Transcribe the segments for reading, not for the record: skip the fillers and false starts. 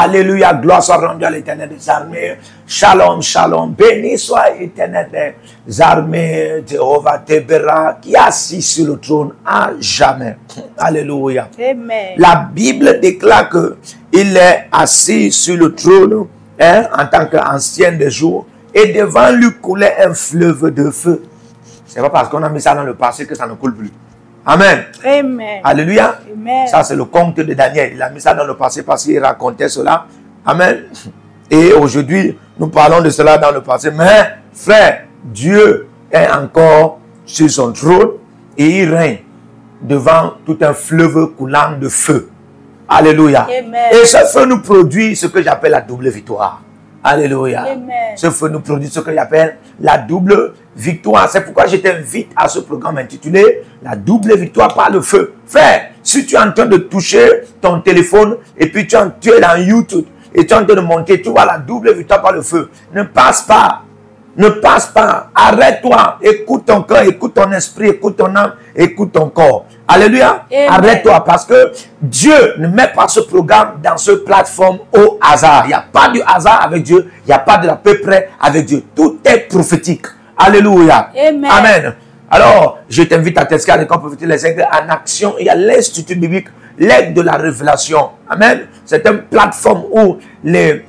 Alléluia, gloire soit rendue à l'Éternel des armées. Shalom, shalom. Béni soit l'Éternel des armées, Jéhovah Tébéra, qui est assis sur le trône à jamais. Alléluia. Amen. La Bible déclare qu'il est assis sur le trône en tant qu'ancien des jours et devant lui coulait un fleuve de feu. C'est pas parce qu'on a mis ça dans le passé que ça ne coule plus. Amen. Amen. Alléluia. Amen. Ça, c'est le conte de Daniel. Il a mis ça dans le passé parce qu'il racontait cela. Amen. Et aujourd'hui, nous parlons de cela dans le passé. Mais, frère, Dieu est encore sur son trône et il règne devant tout un fleuve coulant de feu. Alléluia. Amen. Et ce feu nous produit ce que j'appelle la double victoire. Alléluia. Amen. Ce feu nous produit ce que j'appelle la double victoire. C'est pourquoi je t'invite à ce programme intitulé La double victoire par le feu. Frère, si tu es en train de toucher ton téléphone et puis tu es dans YouTube et tu es en train de monter, tu vois la double victoire par le feu. Ne passe pas. Ne passe pas. Arrête-toi. Écoute ton cœur, écoute ton esprit, écoute ton âme, écoute ton corps. Alléluia. Arrête-toi parce que Dieu ne met pas ce programme dans ce plateforme au hasard. Il n'y a pas du hasard avec Dieu. Il n'y a pas de l'à peu près avec Dieu. Tout est prophétique. Alléluia. Amen. Amen. Alors, je t'invite à tester les corps prophétiques, les aigles en action. Il y a l'Institut biblique, l'aide de la révélation. Amen. C'est une plateforme où les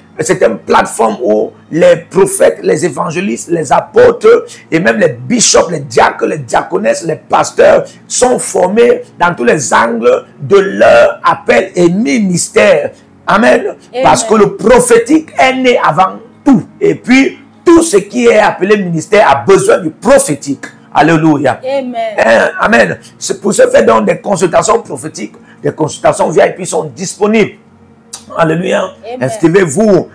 prophètes, les évangélistes, les apôtres et même les bishops, les diacres, les diaconesses, les pasteurs sont formés dans tous les angles de leur appel et ministère. Amen. Amen. Parce que le prophétique est né avant tout. Et puis, tout ce qui est appelé ministère a besoin du prophétique. Alléluia. Amen. Amen. C'est pour ce faire donc des consultations prophétiques, des consultations VIP sont disponibles. Alléluia. Inscrivez-vous.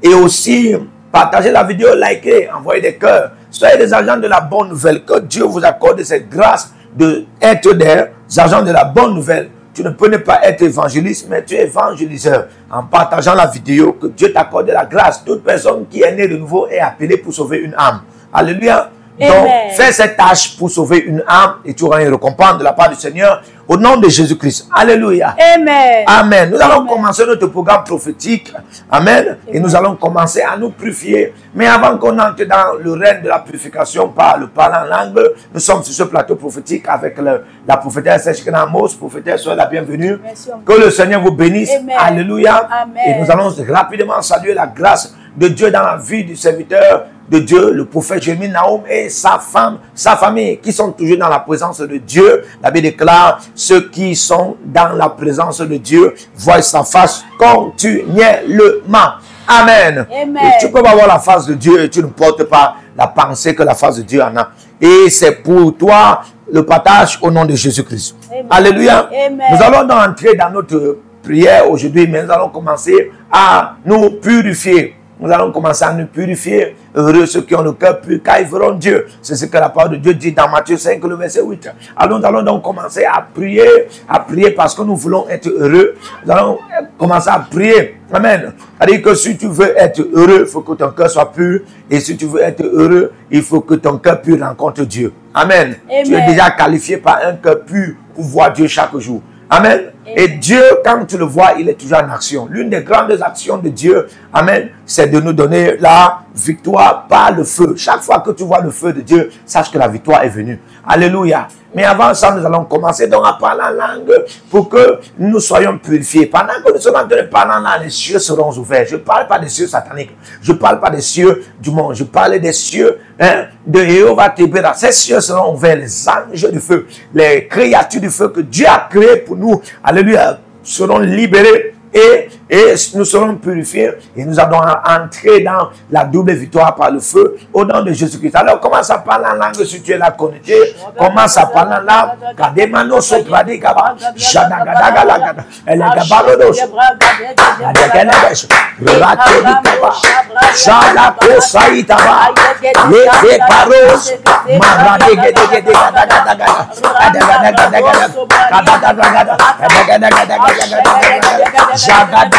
Et aussi, partagez la vidéo, likez, envoyez des cœurs. Soyez des agents de la bonne nouvelle. Que Dieu vous accorde cette grâce d'être des agents de la bonne nouvelle. Tu ne peux ne pas être évangéliste, mais tu es évangéliseur. En partageant la vidéo, que Dieu t'accorde la grâce. Toute personne qui est née de nouveau est appelée pour sauver une âme. Alléluia. Donc, fais cette tâche pour sauver une âme et tu auras une récompense de la part du Seigneur au nom de Jésus-Christ. Alléluia. Amen. Amen. Nous allons commencer notre programme prophétique. Amen. Et nous allons commencer à nous purifier. Mais avant qu'on entre dans le règne de la purification par le parlant en langue, nous sommes sur ce plateau prophétique avec la prophétesse Eshkena Amos. Prophétesse, soyez la bienvenue. Que le Seigneur vous bénisse. Amen. Alléluia. Amen. Et nous allons rapidement saluer la grâce de Dieu dans la vie du serviteur de Dieu, le prophète Jérémie Naoum et sa femme, sa famille, qui sont toujours dans la présence de Dieu. La Bible déclare, ceux qui sont dans la présence de Dieu voient sa face continuellement. Amen. Amen. Et tu peux pas voir la face de Dieu et tu ne portes pas la pensée que la face de Dieu en a. Et c'est pour toi le partage au nom de Jésus-Christ. Alléluia. Amen. Nous allons donc entrer dans notre prière aujourd'hui, mais nous allons commencer à nous purifier. Nous allons commencer à nous purifier. Heureux ceux qui ont le cœur pur, car ils verront Dieu. C'est ce que la parole de Dieu dit dans Matthieu 5, le verset 8. Alors nous allons donc commencer à prier parce que nous voulons être heureux. Nous allons commencer à prier. Amen. C'est-à-dire que si tu veux être heureux, il faut que ton cœur soit pur. Et si tu veux être heureux, il faut que ton cœur pur rencontre Dieu. Amen. Amen. Tu es déjà qualifié par un cœur pur pour voir Dieu chaque jour. Amen. Et Dieu, quand tu le vois, il est toujours en action. L'une des grandes actions de Dieu, amen, c'est de nous donner la victoire par le feu. Chaque fois que tu vois le feu de Dieu, sache que la victoire est venue. Alléluia. Mais avant ça, nous allons commencer donc à parler en langue pour que nous soyons purifiés. Pendant que nous sommes en train de parler en langue, les cieux seront ouverts. Je ne parle pas des cieux sataniques. Je ne parle pas des cieux du monde. Je parle des cieux de Jéhovah Tébéra. Ces cieux seront ouverts. Les anges du feu, les créatures du feu que Dieu a créées pour nous, alléluia, seront libérés. Et nous serons purifiés et nous allons entrer dans la double victoire par le feu au nom de Jésus-Christ. Alors commence à parler en langue si tu es là connecté. Commence à parler en langue. Kademano sopradi gaba. Jadagadagala. Elegabalodos. Adegelebesh. Ratodikaba. Shalako saitaba. Lekeparos. Maradegedegedegadagadagada. Adegadagadagada. Kadadagadagada. Adegadagadagada. Jagada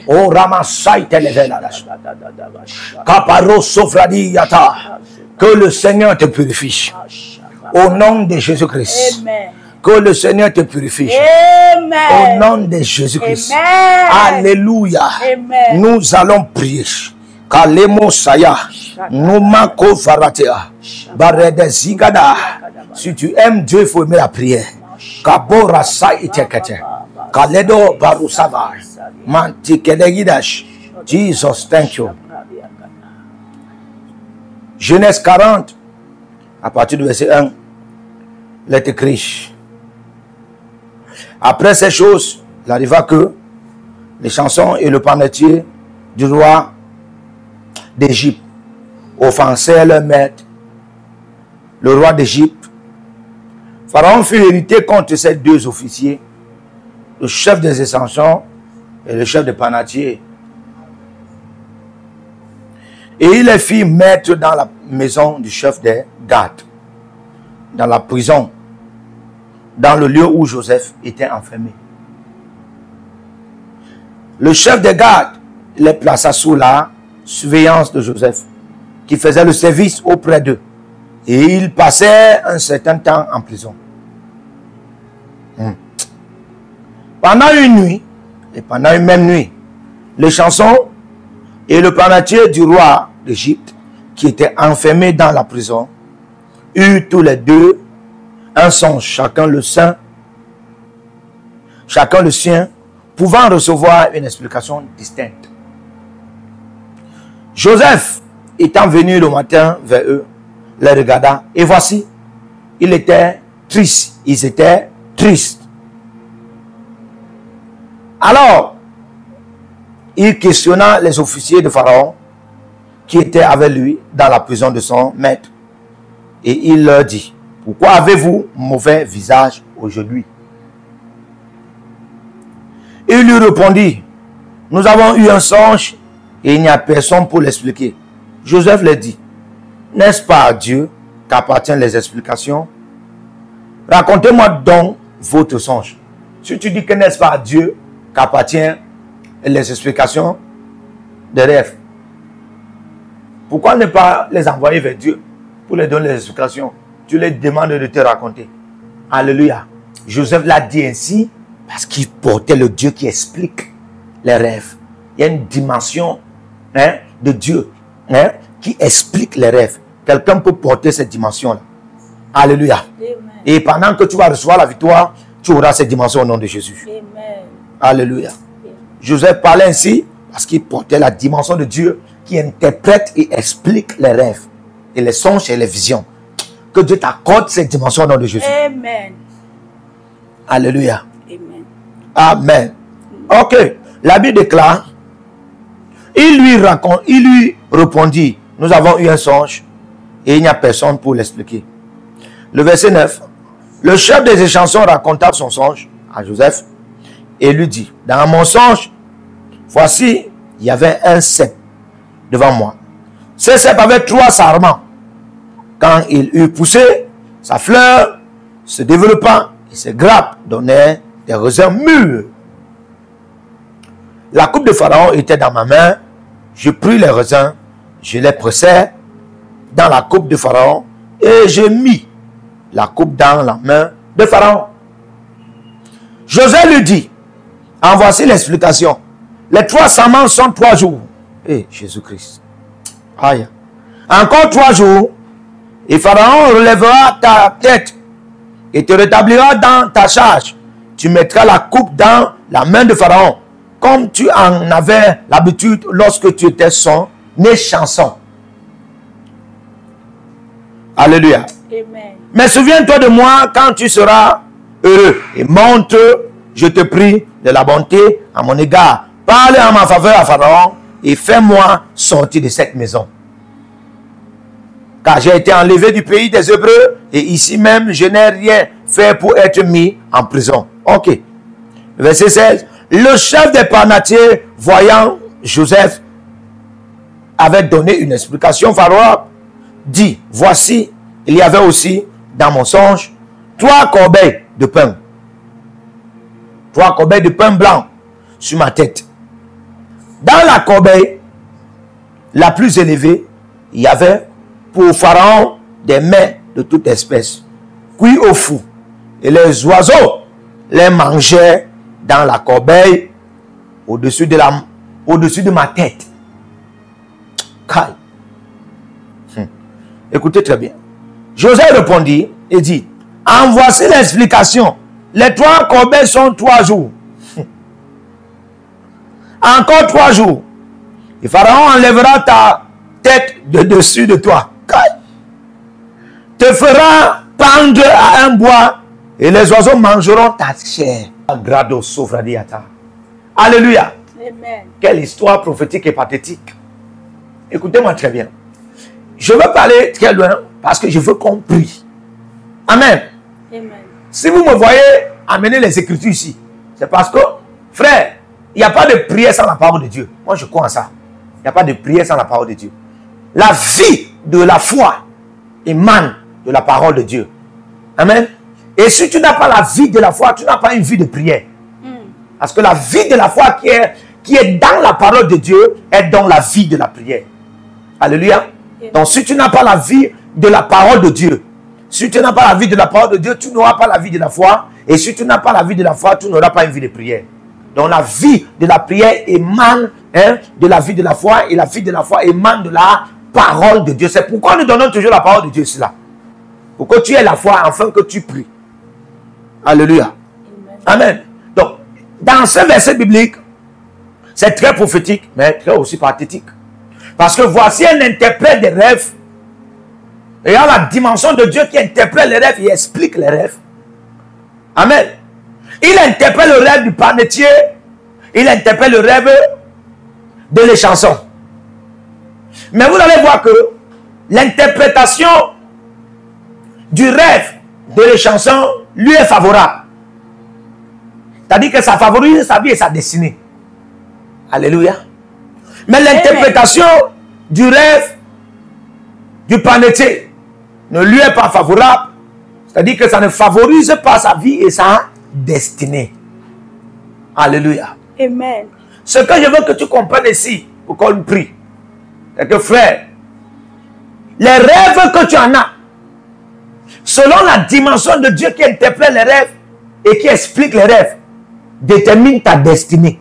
Oh Ramasai Televela. Que le Seigneur te purifie. Au nom de Jésus-Christ. Que le Seigneur te purifie. Au nom de Jésus-Christ. Alléluia. Nous allons prier. Kalemo Saya. Numako Faratea. Barede Zigada. Si tu aimes Dieu, il faut aimer la prière. Kabora Sai Itekete. Kaledo Barusava. Mantikelegidash. Jesus, thank you. Genèse 40, à partir du verset 1, il est écrit. Après ces choses, il arriva que les chansons et le panetier du roi d'Égypte offensaient leur maître, le roi d'Égypte. Pharaon fut irrité contre ces deux officiers, le chef des chansons et le chef des panetiers. Et il les fit mettre dans la maison du chef des gardes, dans la prison, dans le lieu où Joseph était enfermé. Le chef des gardes les plaça sous la surveillance de Joseph, qui faisait le service auprès d'eux. Et il passait un certain temps en prison. Pendant une nuit, et pendant une même nuit, les chansons et le panetier du roi d'Égypte, qui était enfermé dans la prison, eurent tous les deux un songe, chacun le sien, pouvant recevoir une explication distincte. Joseph, étant venu le matin vers eux, les regarda, et voici, il était triste. Ils étaient tristes. Alors, il questionna les officiers de Pharaon qui étaient avec lui dans la prison de son maître. Et il leur dit, pourquoi avez-vous mauvais visage aujourd'hui? Il lui répondit, nous avons eu un songe et il n'y a personne pour l'expliquer. Joseph leur dit, n'est-ce pas à Dieu qu'appartiennent les explications? Racontez-moi donc votre songe. Si tu dis que n'est-ce pas à Dieu qu'appartiennent les explications des rêves, pourquoi ne pas les envoyer vers Dieu pour leur donner les explications. Tu les demandes de te raconter. Alléluia. Joseph l'a dit ainsi parce qu'il portait le Dieu qui explique les rêves. Il y a une dimension de Dieu qui explique les rêves. Quelqu'un peut porter cette dimension-là. Alléluia. Amen. Et pendant que tu vas recevoir la victoire, tu auras cette dimension au nom de Jésus. Amen. Alléluia. Amen. Joseph parlait ainsi parce qu'il portait la dimension de Dieu qui interprète et explique les rêves et les songes et les visions. Que Dieu t'accorde cette dimension au nom de Jésus. Amen. Alléluia. Amen. Amen. Ok. La Bible déclare, il lui répondit, nous avons eu un songe et il n'y a personne pour l'expliquer. Le verset 9, le chef des échansons raconta son songe à Joseph et lui dit, dans mon songe, voici, il y avait un cep devant moi. Ce cep avait 3 sarments. Quand il eut poussé, sa fleur se développa et ses grappes donnaient des raisins mûrs. La coupe de Pharaon était dans ma main. Je pris les raisins, je les pressai dans la coupe de Pharaon et je mis la coupe dans la main de Pharaon. Joseph lui dit, en voici l'explication. Les 3 sarments sont 3 jours. Et Jésus-Christ. Aïe. Encore 3 jours. Et Pharaon relèvera ta tête et te rétablira dans ta charge. Tu mettras la coupe dans la main de Pharaon, comme tu en avais l'habitude lorsque tu étais son échanson. Alléluia. Amen. Mais souviens-toi de moi quand tu seras heureux. Et montre, je te prie, de la bonté à mon égard. Parle en ma faveur à Pharaon et fais-moi sortir de cette maison. Car j'ai été enlevé du pays des Hébreux et ici même, je n'ai rien fait pour être mis en prison. Ok. Verset 16. Le chef des panatiers, voyant Joseph, avait donné une explication favorable. Dit, voici, il y avait aussi dans mon songe 3 corbeilles de pain. 3 corbeilles de pain blanc sur ma tête. Dans la corbeille la plus élevée, il y avait pour Pharaon des mets de toute espèce, cuits au four. Et les oiseaux les mangeaient dans la corbeille au-dessus de ma tête. Kai. Écoutez très bien. Joseph répondit et dit, en voici l'explication. Les 3 corbeilles sont 3 jours. Encore 3 jours. Et Pharaon enlèvera ta tête de dessus de toi. Te fera pendre à un bois et les oiseaux mangeront ta chair. Alléluia. Amen. Quelle histoire prophétique et pathétique. Écoutez-moi très bien. Je veux parler très loin parce que je veux comprendre. Amen. Amen. Si vous me voyez amener les Écritures ici, c'est parce que, frère, il n'y a pas de prière sans la parole de Dieu. Moi, je crois en ça. Il n'y a pas de prière sans la parole de Dieu. La vie de la foi émane de la parole de Dieu. Amen. Et si tu n'as pas la vie de la foi, tu n'as pas une vie de prière. Parce que la vie de la foi qui est dans la parole de Dieu est dans la vie de la prière. Alléluia. Donc si tu n'as pas la vie de la parole de Dieu, si tu n'as pas la vie de la parole de Dieu, tu n'auras pas la vie de la foi. Et si tu n'as pas la vie de la foi, tu n'auras pas une vie de prière. Donc la vie de la prière émane de la vie de la foi. Et la vie de la foi émane de la parole de Dieu. C'est pourquoi nous donnons toujours la parole de Dieu cela. Pour que tu aies la foi afin que tu pries. Alléluia. Amen. Donc, dans ce verset biblique, c'est très prophétique, mais très aussi pathétique. Parce que voici un interprète des rêves. Et il y a la dimension de Dieu qui interprète les rêves et explique les rêves. Amen. Il interprète le rêve du panetier. Il interprète le rêve de l'échanson. Mais vous allez voir que l'interprétation du rêve de l'échanson lui est favorable. C'est-à-dire que ça favorise sa vie et sa destinée. Alléluia. Mais l'interprétation du rêve du panetier ne lui est pas favorable. C'est-à-dire que ça ne favorise pas sa vie et sa destinée. Alléluia. Amen. Ce que je veux que tu comprennes ici, pour qu'on prie, c'est que frère, les rêves que tu en as, selon la dimension de Dieu qui interprète les rêves et qui explique les rêves, détermine ta destinée.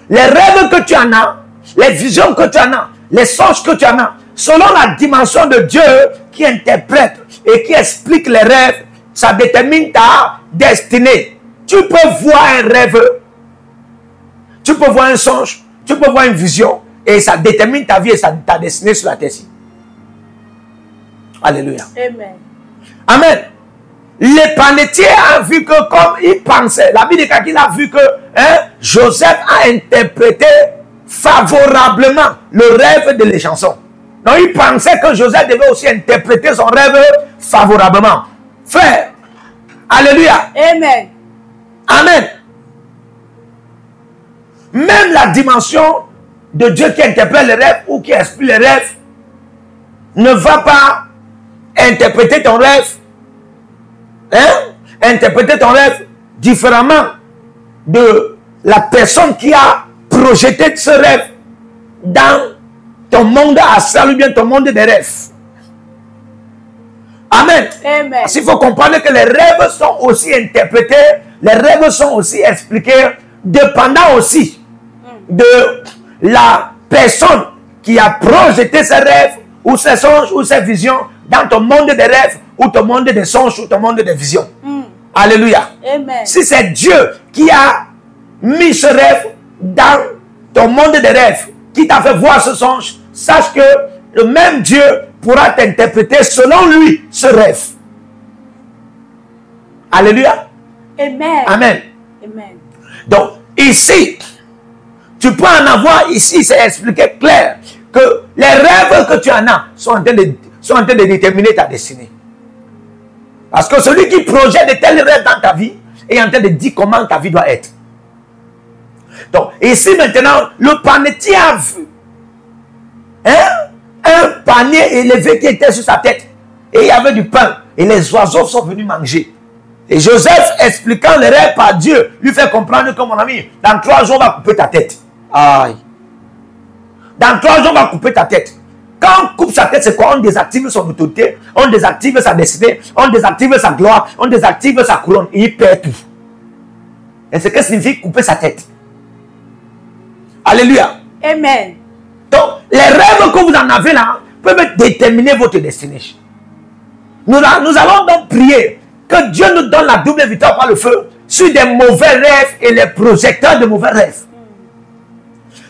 Les rêves que tu en as, les visions que tu en as, les songes que tu en as, selon la dimension de Dieu qui interprète et qui explique les rêves, ça détermine ta destinée. Tu peux voir un rêve, tu peux voir un songe, tu peux voir une vision, et ça détermine ta vie et ta destinée sur la terre-ci. Alléluia. Amen. Amen. L'épanetier a vu que comme il pensait, la Bible dit qu'il a vu que Joseph a interprété favorablement le rêve de les chansons. Donc il pensait que Joseph devait aussi interpréter son rêve favorablement. Frère, alléluia. Amen. Amen. Même la dimension de Dieu qui interprète les rêves ou qui explique les rêves ne va pas interpréter ton rêve, interpréter ton rêve différemment de la personne qui a projeté ce rêve dans ton monde astral ou bien ton monde des rêves. Amen. Amen. Il faut comprendre que les rêves sont aussi interprétés, les rêves sont aussi expliqués, dépendant aussi de la personne qui a projeté ses rêves ou ses songes ou ses visions dans ton monde des rêves ou ton monde des songes ou ton monde des visions. Alléluia. Amen. Si c'est Dieu qui a mis ce rêve dans ton monde des rêves, qui t'a fait voir ce songe, sache que le même Dieu pourra t'interpréter selon lui ce rêve. Alléluia. Amen. Amen. Amen. Donc, ici, tu peux en avoir, ici, c'est expliqué clair, que les rêves que tu en as sont en train de déterminer ta destinée. Parce que celui qui projette de tels rêves dans ta vie est en train de dire comment ta vie doit être. Donc, ici maintenant, le panetier a vu un panier élevé qui était sur sa tête. Et il y avait du pain. Et les oiseaux sont venus manger. Et Joseph, expliquant le rêve par Dieu, lui fait comprendre que mon ami, dans 3 jours, on va couper ta tête. Aïe. Dans 3 jours, on va couper ta tête. Quand on coupe sa tête, c'est quoi? On désactive son autorité, on désactive sa destinée, on désactive sa gloire, on désactive sa couronne. Et il perd tout. Et c'est ce que signifie couper sa tête. Alléluia. Amen. Donc, les rêves que vous en avez là peuvent déterminer votre destinée. Nous allons donc prier que Dieu nous donne la double victoire par le feu sur des mauvais rêves et les projecteurs de mauvais rêves.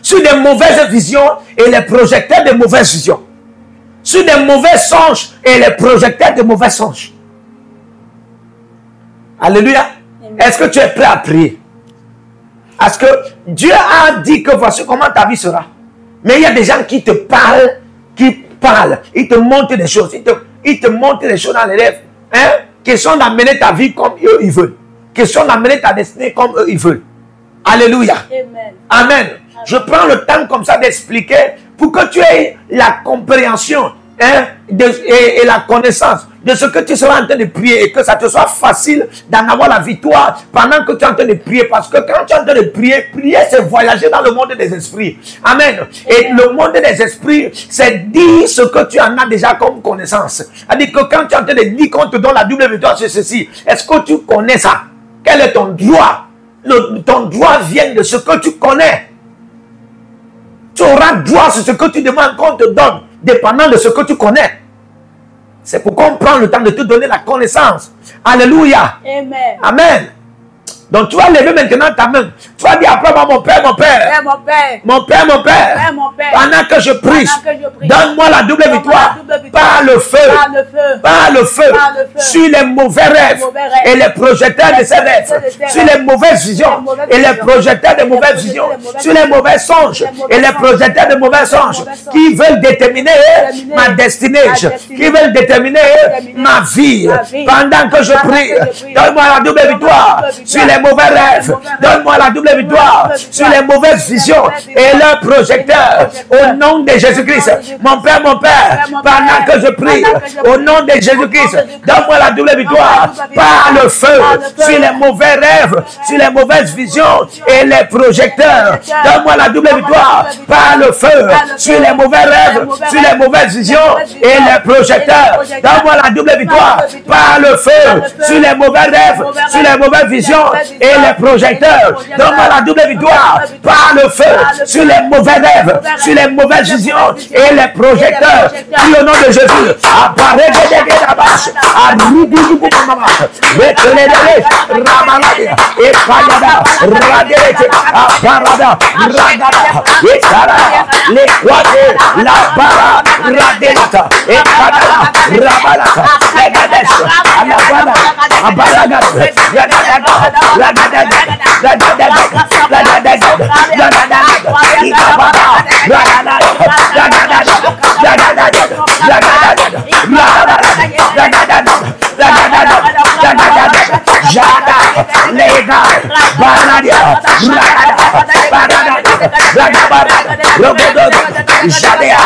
Sur des mauvaises visions et les projecteurs de mauvaises visions. Sur des mauvais songes et les projecteurs de mauvais songes. Alléluia. Est-ce que tu es prêt à prier? Parce que Dieu a dit que voici comment ta vie sera. Mais il y a des gens qui te parlent, ils te montrent des choses, ils te montrent des choses dans les rêves, qui sont d'amener ta vie comme eux ils veulent, qui sont d'amener ta destinée comme eux ils veulent. Alléluia. Amen. Amen. Je prends le temps comme ça d'expliquer pour que tu aies la compréhension et la connaissance de ce que tu seras en train de prier et que ça te soit facile d'en avoir la victoire pendant que tu es en train de prier. Parce que quand tu es en train de prier, prier c'est voyager dans le monde des esprits. Amen. Et le monde des esprits, c'est dire ce que tu en as déjà comme connaissance. C'est-à-dire que quand tu es en train de dire qu'on te donne la double victoire sur ceci, est-ce que tu connais ça? Quel est ton droit? Ton droit vient de ce que tu connais. Tu auras droit sur ce que tu demandes qu'on te donne, dépendant de ce que tu connais. C'est pourquoi on prend le temps de te donner la connaissance. Alléluia. Amen. Amen. Donc tu vas lever maintenant ta main. Tu vas dire après moi, mon Père, mon Père. Père, mon Père. Mon Père, mon Père. Père, mon Père. Pendant que je prie, donne-moi la double victoire. Par le feu. Par le feu. Par le feu. Par le feu. Sur les mauvais rêves et les projecteurs de ces rêves. Sur les mauvaises visions et les projecteurs de mauvaises visions. Sur les mauvais songes et les projecteurs de mauvais songes qui veulent déterminer ma destinée, qui veulent déterminer ma vie. Pendant que je prie, donne-moi la double victoire sur les mauvais rêves. Donne-moi la double victoire sur les mauvaises visions et leurs projecteurs. Au nom de Jésus-Christ. Mon Père, par Pendant que je prie, au nom de Jésus-Christ, donne-moi la double victoire par le feu sur les mauvais rêves, sur les mauvaises visions et les projecteurs. Donne-moi la double victoire par le feu sur les mauvais rêves, sur les mauvaises visions et les projecteurs. Donne-moi la double victoire par le feu sur les mauvais rêves, sur les mauvaises visions et les projecteurs. Donne-moi la double victoire par le feu sur les mauvais rêves, sur les mauvaises visions et les projecteurs. Prie au nom de Jésus. Les croisés, la bara, radelata, et kadala, rabalata, la gadesh, la bala, abalagat, la gadada, la gadada, la gadada, la gadada, la gadada, ikabada, la gadada, la gadada, la gadada, la gadada, la gadada, la gadada, la gadada, jada, lega, baladia, ragada, barada, ragabara, rogodo, jadea,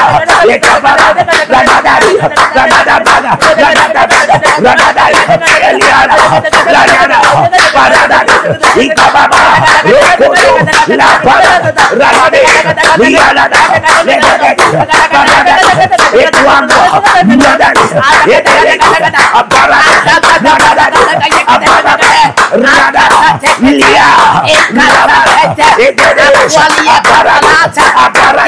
lekabara, ragadari, ragadabada, ragadabada, ragadari, eliana, ragada, baradari, ikababa, rogodo, la parada, ragade, lianada, legadari, baradari, etuando, radari, etelek, aparada, ragadari, aparada, rada, lia, rada, eteles, aparada, aparada,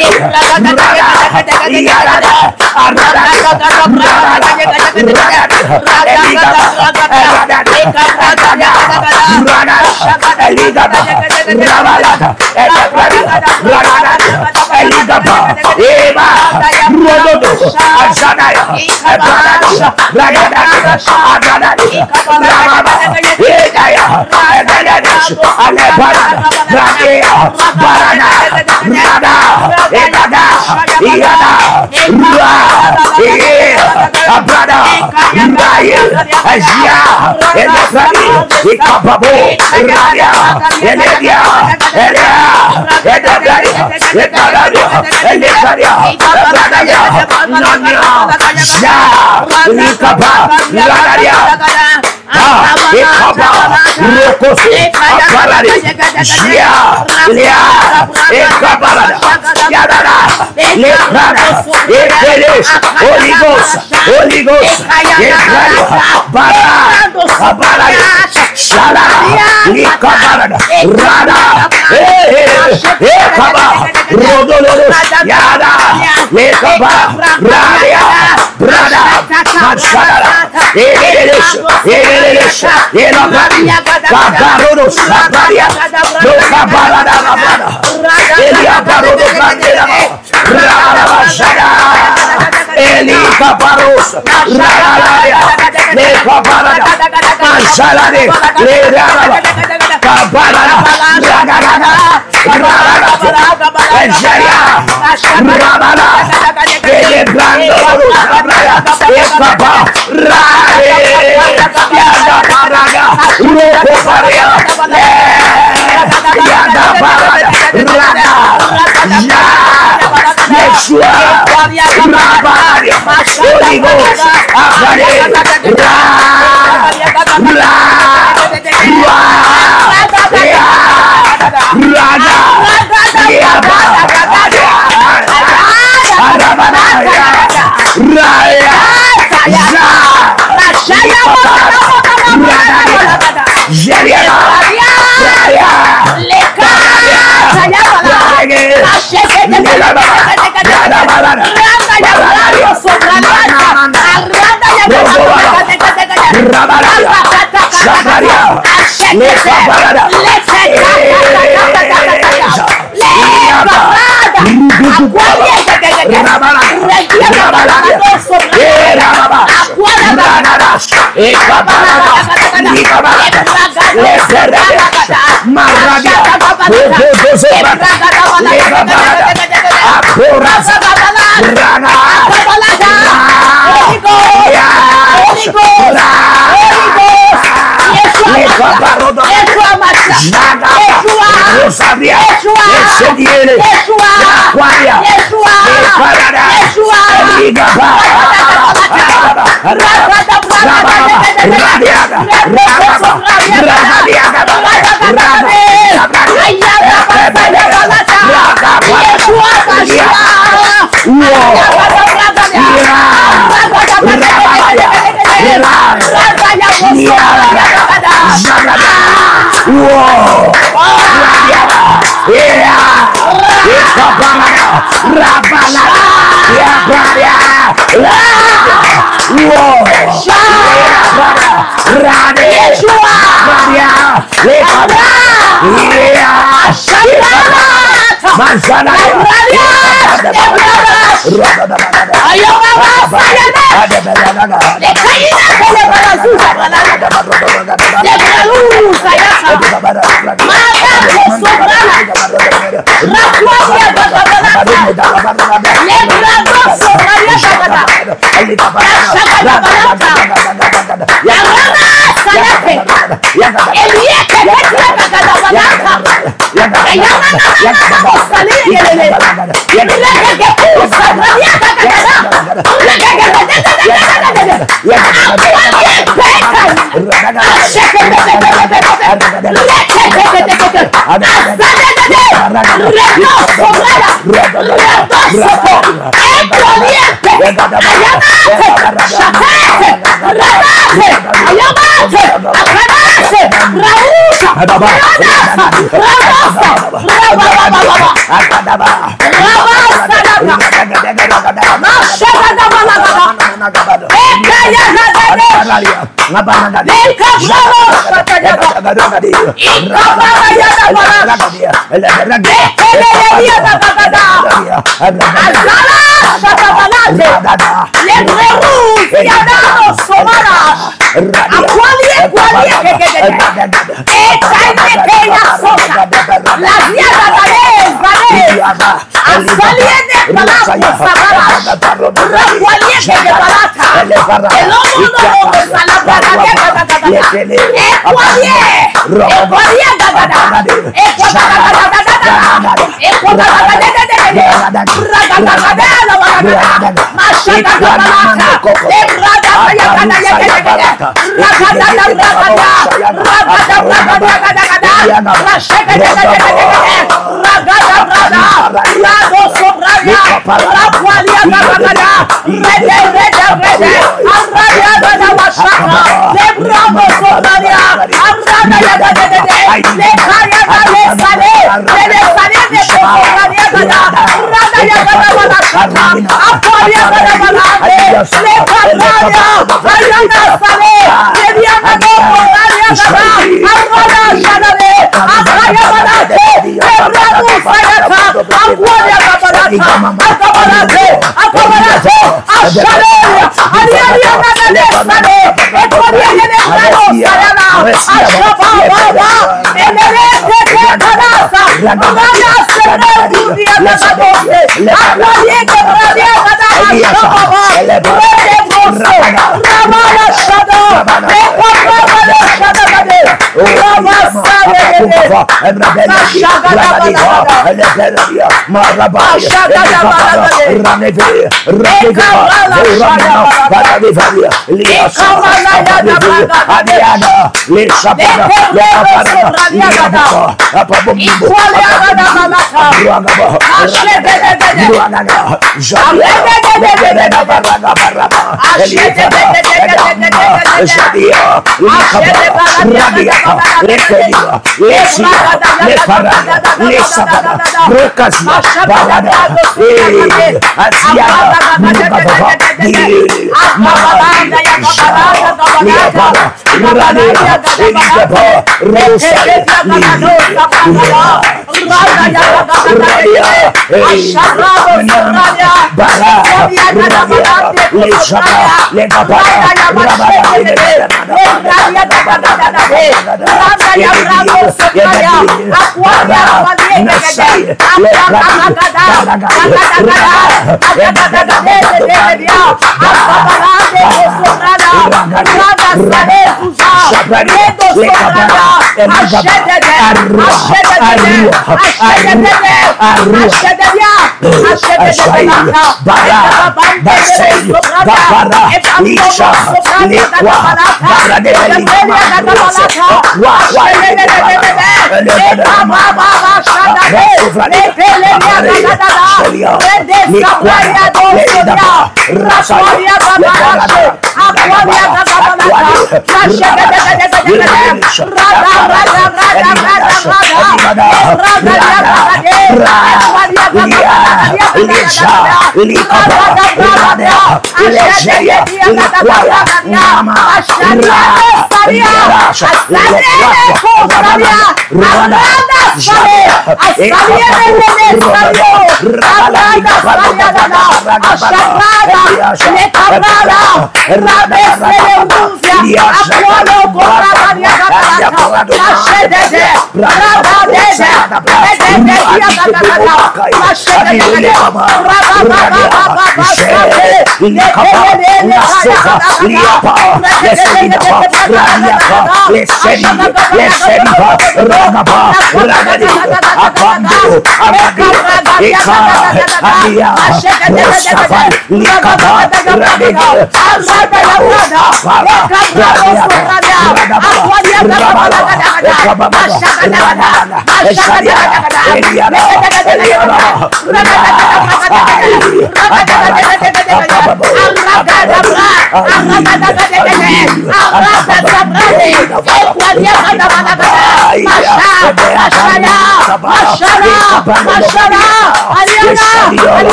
Holy Ghost,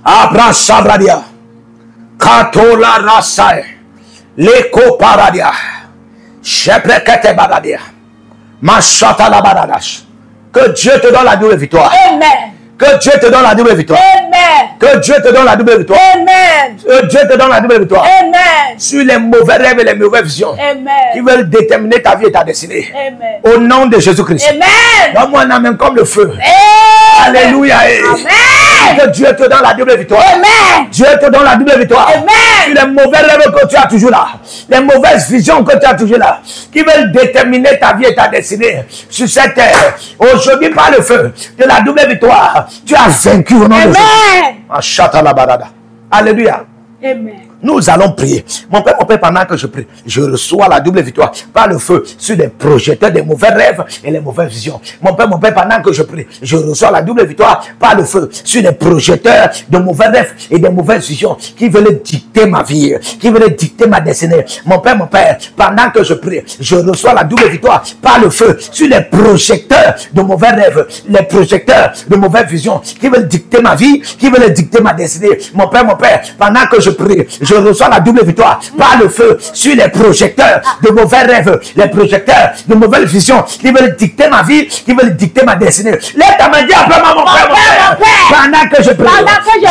Abrasabradia, Katola Rasae, Leko Paradia, Sheprekete Baradia, Machata la Baradas. Que Dieu te donne la double victoire. Amen. Que Dieu te donne la double victoire. Amen. Que Dieu te donne la double victoire. Amen. Que Dieu te donne la double victoire. Amen. Sur les mauvais rêves et les mauvaises visions. Amen. Qui veulent déterminer ta vie et ta destinée. Amen. Au nom de Jésus-Christ. Amen. Donne-moi un amen comme le feu. Amen. Alléluia. Amen. Que Dieu te donne la double victoire. Amen. Dieu te donne la double victoire. Amen. Sur les mauvais rêves que tu as toujours là. Les mauvaises visions que tu as toujours là. Qui veulent déterminer ta vie et ta destinée. Sur cette terre. Aujourd'hui, par le feu de la double victoire. Tu as vaincu au nom de Jésus. Alléluia. Amen. Nous allons prier. Mon Père, pendant que je prie, je reçois la double victoire par le feu sur les projecteurs des mauvais rêves et les mauvaises visions. Mon Père, pendant que je prie, je reçois la double victoire par le feu sur les projecteurs de mauvais rêves et des mauvaises visions qui veulent dicter ma vie, qui veulent dicter ma destinée. Mon Père, pendant que je prie, je reçois la double victoire par le feu sur les projecteurs de mauvais rêves, les projecteurs de mauvaises visions qui veulent dicter ma vie, qui veulent dicter ma destinée. Mon Père, pendant que je prie, je reçois la double victoire par le feu sur les projecteurs de mauvais rêves, les projecteurs de mauvaises visions qui veulent dicter ma vie, qui veulent dicter ma destinée. Lève ta main, dis après moi, mon Père. Pendant que je prie,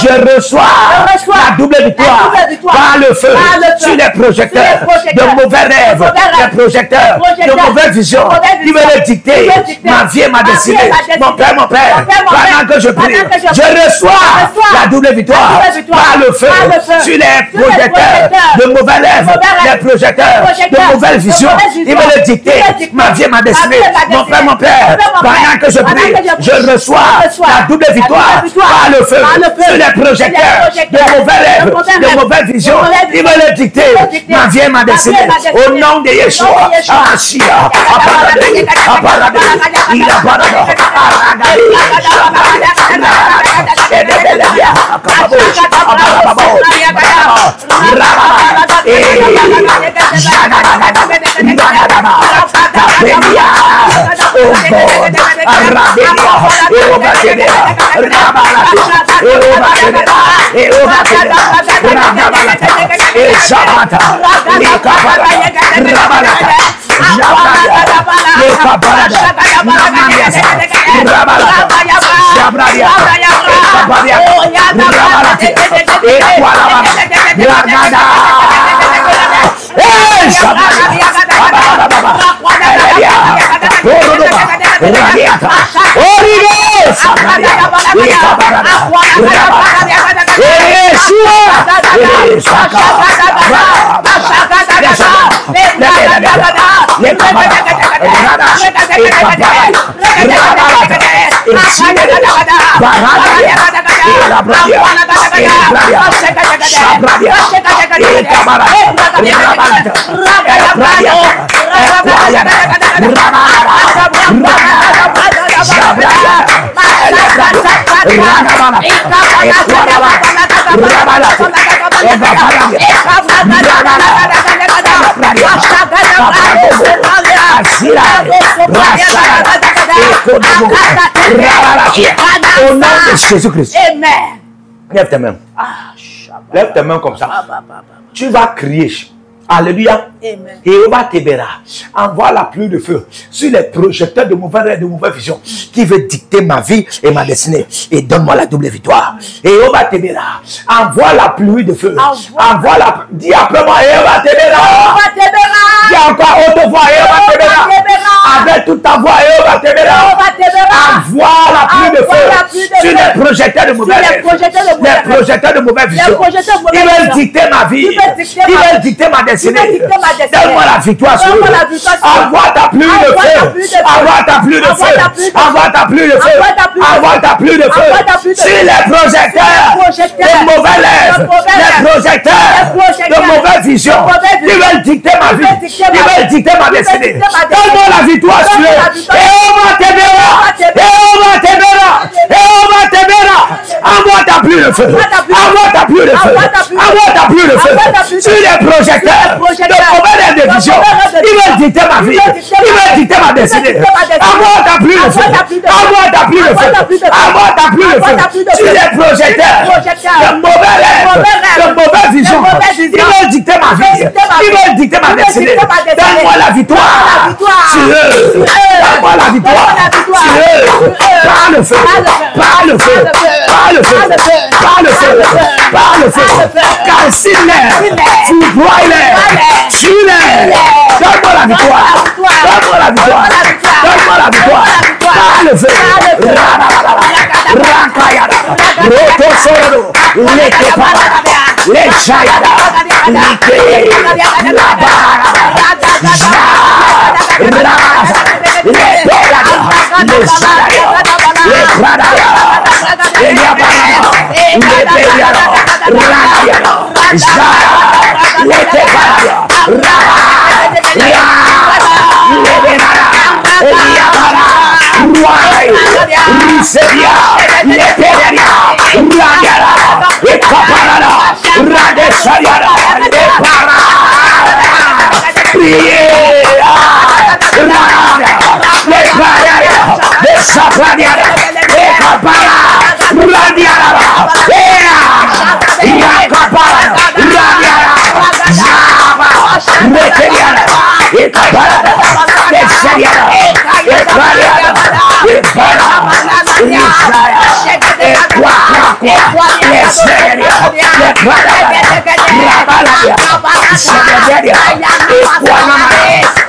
je reçois la double victoire par le feu sur les projecteurs de mauvais rêves, les projecteurs de mauvaises visions qui veulent dicter ma vie et ma destinée. Mon Père, pendant que je prie, je reçois la double victoire par le feu sur les projecteurs de mauvais rêves, les projecteurs de nouvelles visions, ils me le dicter, ma vie et ma destinée. Mon frère, mon père, pendant que je prie, je reçois la double victoire par le feu sur les projecteurs de mauvais rêves, de mauvaises visions. Ils me le dicter, ma vie et ma destinée. Au nom de Yeshua, Ashia, au nom de Jésus-Christ. Lève tes mains. Lève tes mains comme ça. Tu vas crier. Alléluia. Jéhovah Tébéra, envoie la pluie de feu sur les projecteurs de mauvais rêves, de mauvaises visions qui veut dicter ma vie et ma destinée. Et donne-moi la double victoire. Jéhovah Tébéra, envoie la pluie de feu. Envoie la. Dis après moi, Jéhovah Tébéra. Dis encore haute voix, Jéhovah Tébéra. Avec toute ta voix, Jéhovah Tébéra. Envoie la pluie de feu sur les projecteurs de mauvais rêves, les projecteurs de mauvaises visions. Ils veulent dicter ma vie. Ils veulent dicter ma destinée. Donne-moi la victoire sur eux. Envoie ta pluie de feu. Envoie ta pluie de feu. Envoie ta pluie de feu. Envoie ta pluie de feu sur les projecteurs de mauvais rêves, les projecteurs de mauvaises visions. Ils veulent dicter ma vie. Ils veulent dicter ma destinée. Donne-moi la victoire sur eux. Jéhovah Tébéra. Jéhovah Tébéra. Jéhovah Tébéra. Envoie ta pluie de feu. Envoie ta pluie de feu. Envoie ta pluie de feu sur les projecteurs de mauvaises rêves de vision. Ils veulent dicter ma vie. Ils veulent dicter ma destinée. Envoie ta pluie de feu. Envoie ta pluie de feu. Envoie ta pluie de feu sur les projecteurs de mauvais rêves, de mauvaises visions. Ils veulent dicter ma vie. Ils veulent dicter ma destinée. Donne-moi la victoire sur eux. Donne-moi la victoire sur eux. Par le feu. Par le feu. Par le feu. Par le feu. Par le feu. Calcine-les. Foudroie-les. Tue-les. Donne-moi la victoire. Donne-moi la victoire. Donne-moi la victoire. Par le feu. Rakayada. Roto Soro. Leke Parada. Les Chayada. Leke. La Barada. Les Pelada. Les Chayada. Les Pradaya. Les Yabarada. Les Pelada. Rakayada. Zara. Les Teparada.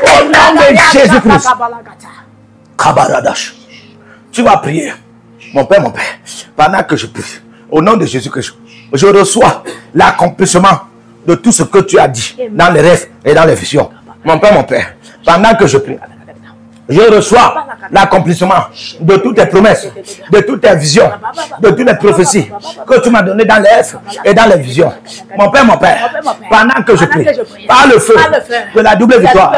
Au nom de Jésus-Christ. Kabaradash. Tu vas prier. Mon Père, pendant que je prie, au nom de Jésus-Christ, je reçois l'accomplissement de tout ce que tu as dit dans les rêves et dans les visions. Mon Père, pendant que je prie, je reçois l'accomplissement de toutes tes promesses, de toutes tes visions, de toutes les prophéties que tu m'as données dans les rêves et dans les visions. Mon Père, pendant que je prie, par le feu de la double victoire,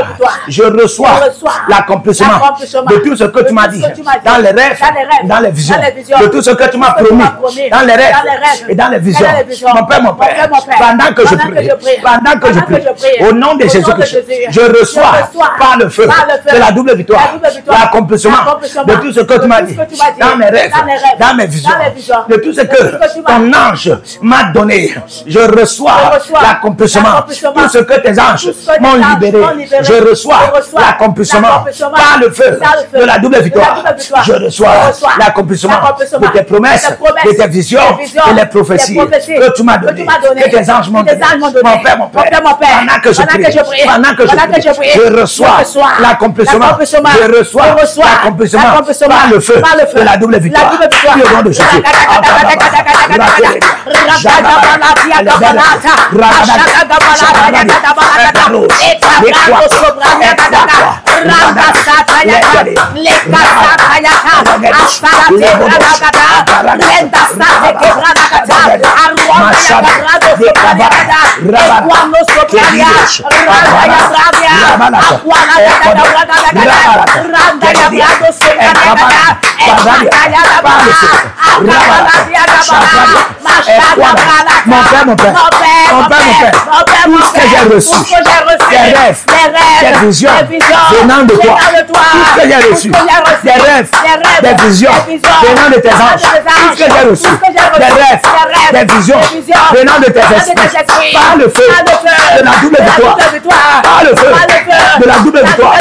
je reçois l'accomplissement de tout ce que tu m'as dit dans les rêves et dans les visions, de tout ce que tu m'as promis dans les rêves et dans les visions. Mon Père, pendant que je prie, au nom de Jésus-Christ, je reçois par le feu de la double victoire l'accomplissement de tout ce que tu m'as dit dans mes rêves, dans mes visions, de tout ce que ton ange m'a donné. Je reçois l'accomplissement. Tout ce que tes anges m'ont libéré, je reçois l'accomplissement par le feu de la double victoire. Je reçois l'accomplissement de tes promesses, de tes visions et les prophéties que tu m'as données, que tes anges m'ont donné. Mon Père, pendant que je prie, je reçois l'accomplissement. Je reçois l'accomplissement par le feu de la double victoire. Au nom de Jésus. Mon Père, tout ce que j'ai reçu, des rêves, des visions venant de toi, tout ce que j'ai reçu, des rêves, des visions venant de tes anges, tout ce que j'ai reçu, des rêves, des visions venant de tes esprits, par le feu de la double victoire, par le feu de la double victoire,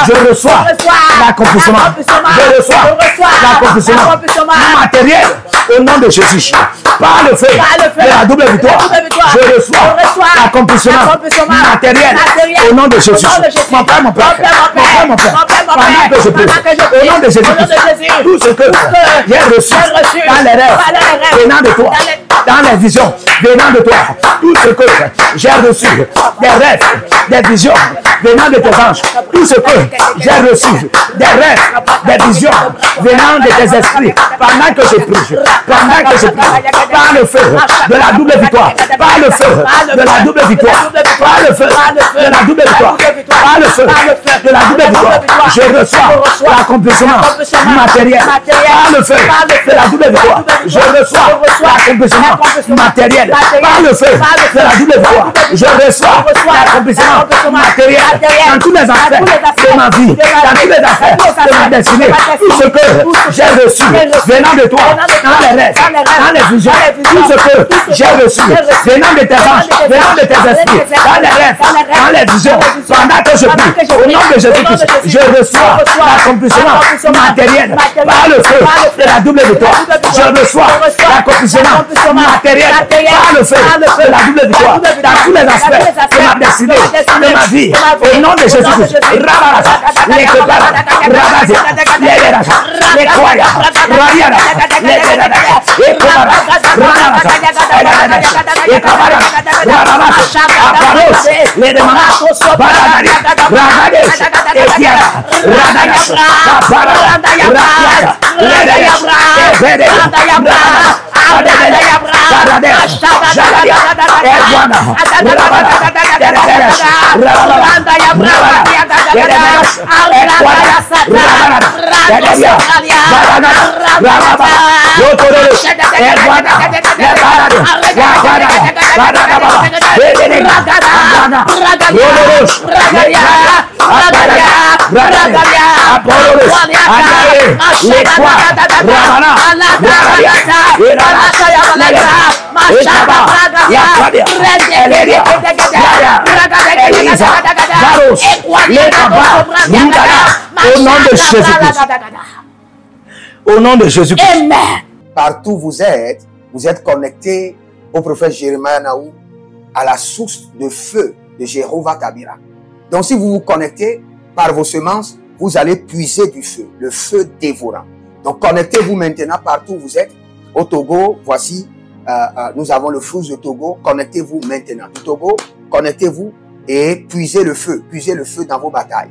je reçois l'accomplissement, je reçois l'accomplissement matériel au nom de Jésus. Par le feu de la double victoire, je reçois l'accomplissement matériel au nom de Jésus. Mon Père, pendant que je prie, au nom de Jésus, tout ce que j'ai reçu dans les rêves venant de toi, dans les visions venant de toi, tout ce que j'ai reçu, des rêves, des visions venant de tes anges, tout ce que j'ai reçu, des rêves, des visions venant de tes esprits, pendant que je prie, par le feu de la double victoire, par le feu de la double victoire, par le feu de la double victoire, par le feu de la double victoire, je reçois l'accomplissement matériel, par le feu de la double victoire, je reçois l'accomplissement matériel, par le feu de la double victoire, je reçois l'accomplissement matériel dans tous les aspects de ma vie, dans tous les aspects de ma destinée, tout ce que j'ai reçu venant de toi, dans les rêves, dans les visions, tout ce que j'ai reçu venant de tes anges, venant de tes esprits, dans les rêves, dans les visions, pendant que je prie, au nom de Jésus-Christ, je reçois l'accomplissement matériel par le feu de la double victoire. Je reçois l'accomplissement matériel par le feu de la double victoire dans tous les aspects de ma destinée, de ma vie, au nom de Jésus-Christ. Les Kepara, Rabazia, les Rasa, les Koya, Radiana, les Rada, les Kepara, Rabazia, les Kabara, Rabazia, Aparos, les Demanos, Baradari, Ragades, Etiara, Radayash, Kapara, Rakiaka, Ledayash, Ebedeya, Baradesh, Jaladia, Edwana, Rabada, Deredesh, Rabada, Deredesh, Edwana, Rabada, Deredeya, Barana, Rababa, Yotoresh, Edwana, Lebarade, Yabarada, Baradababa, Deredeya, Abana, Yotoresh, Lebarada, Abarada, Bradaya, Apollos, Adare, Lekwa, Rabana, Rabadia, Irana, Ekaba, Yakadia, Eleria, Yaya, Elisa, Baros, Lekaba, Yudaya, au nom de Jésus-Christ. Au nom de Jésus-Christ. Amen. Partout vous êtes connectés au prophète Jérémie Naou, à la source de feu de Jéhovah Kabira. Donc si vous vous connectez par vos semences, vous allez puiser du feu, le feu dévorant. Donc connectez-vous maintenant partout où vous êtes. Au Togo, voici nous avons le flux de Togo. Connectez-vous maintenant. Du Togo, connectez-vous et puisez le feu dans vos batailles.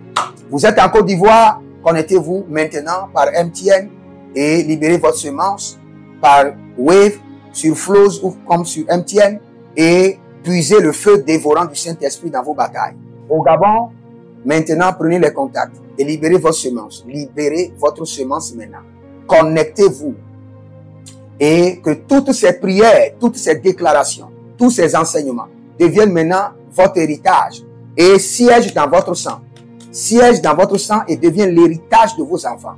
Vous êtes en Côte d'Ivoire, connectez-vous maintenant par MTN et libérez votre semence par Wave sur Flows ou comme sur MTN et puisez le feu dévorant du Saint-Esprit dans vos batailles. Au Gabon, maintenant prenez les contacts et libérez votre semence. Libérez votre semence maintenant. Connectez-vous et que toutes ces prières, toutes ces déclarations, tous ces enseignements deviennent maintenant votre héritage et siègent dans votre sang. Siège dans votre sang et devient l'héritage de vos enfants.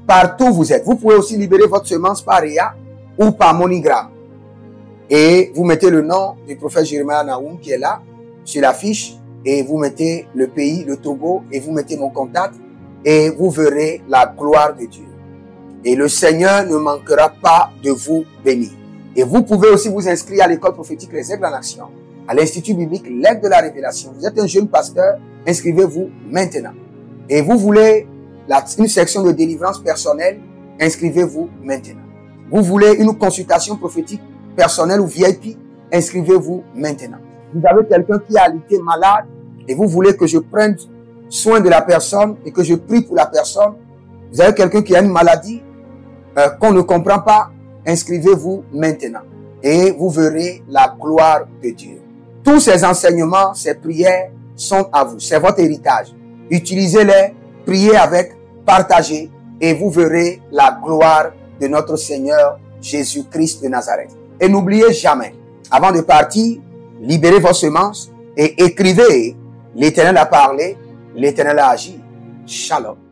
Partout où vous êtes. Vous pouvez aussi libérer votre semence par Réa ou par MoneyGram. Et vous mettez le nom du prophète Jeremiah Naoum qui est là, sur la fiche, et vous mettez le pays, le Togo, et vous mettez mon contact, et vous verrez la gloire de Dieu. Et le Seigneur ne manquera pas de vous bénir. Et vous pouvez aussi vous inscrire à l'école prophétique Les Aigles en Action, à l'Institut biblique L'Aigle de la Révélation. Vous êtes un jeune pasteur, inscrivez-vous maintenant. Et vous voulez une section de délivrance personnelle, inscrivez-vous maintenant. Vous voulez une consultation prophétique personnelle ou VIP, inscrivez-vous maintenant. Vous avez quelqu'un qui a été malade et vous voulez que je prenne soin de la personne et que je prie pour la personne. Vous avez quelqu'un qui a une maladie qu'on ne comprend pas, inscrivez-vous maintenant. Et vous verrez la gloire de Dieu. Tous ces enseignements, ces prières sont à vous. C'est votre héritage. Utilisez-les, priez avec, partagez et vous verrez la gloire de notre Seigneur Jésus-Christ de Nazareth. Et n'oubliez jamais, avant de partir, libérez vos semences et écrivez, l'Éternel a parlé, l'Éternel a agi. Shalom.